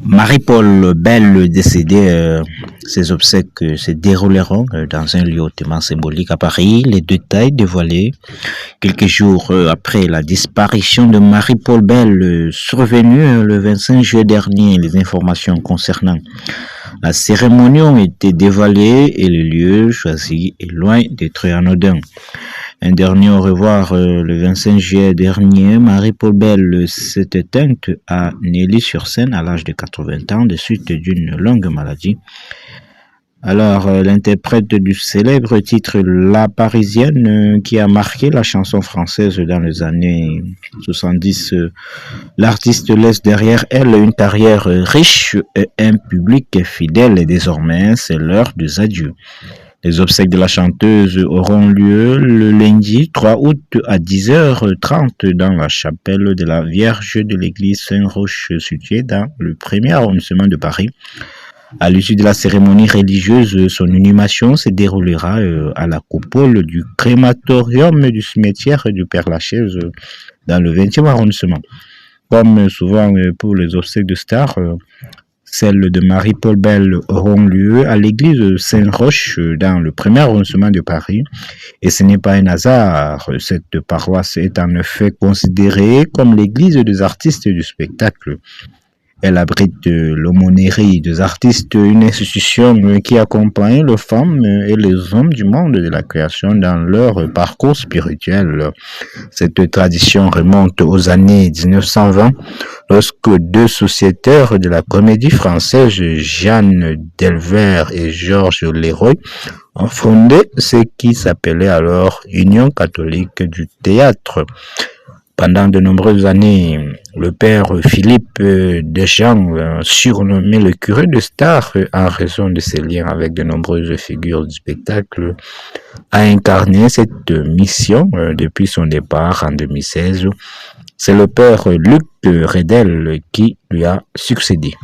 Marie-Paul Bell décédée, ses obsèques se dérouleront dans un lieu hautement symbolique à Paris. Les détails dévoilés quelques jours après la disparition de Marie-Paul Bell, survenue le 25 juillet dernier. Les informations concernant la cérémonie ont été dévoilées et le lieu choisi est loin d'être anodin. Un dernier au revoir le 25 juillet dernier, Marie-Paul Bell s'est éteinte à Neuilly-sur-Seine à l'âge de 80 ans de suite d'une longue maladie. Alors, l'interprète du célèbre titre La Parisienne qui a marqué la chanson française dans les années 70, l'artiste laisse derrière elle une carrière riche et un public fidèle et désormais c'est l'heure des adieux. Les obsèques de la chanteuse auront lieu le lundi 3 août à 10h30 dans la chapelle de la Vierge de l'église Saint-Roch située dans le 1er arrondissement de Paris. À l'issue de la cérémonie religieuse, son inhumation se déroulera à la coupole du crématorium du cimetière du Père-Lachaise dans le 20e arrondissement. Comme souvent pour les obsèques de stars, celles de Marie-Paul Bell auront lieu à l'église Saint-Roch dans le 1er arrondissement de Paris. Et ce n'est pas un hasard, cette paroisse est en effet considérée comme l'église des artistes du spectacle. Elle abrite l'aumônerie des artistes, une institution qui accompagne les femmes et les hommes du monde de la création dans leur parcours spirituel. Cette tradition remonte aux années 1920, lorsque deux sociétaires de la comédie française, Jeanne Delvert et Georges Leroy, ont fondé ce qui s'appelait alors Union catholique du théâtre. Pendant de nombreuses années, le père Philippe Deschamps, surnommé le curé de Stars en raison de ses liens avec de nombreuses figures du spectacle, a incarné cette mission depuis son départ en 2016. C'est le père Luc Redel qui lui a succédé.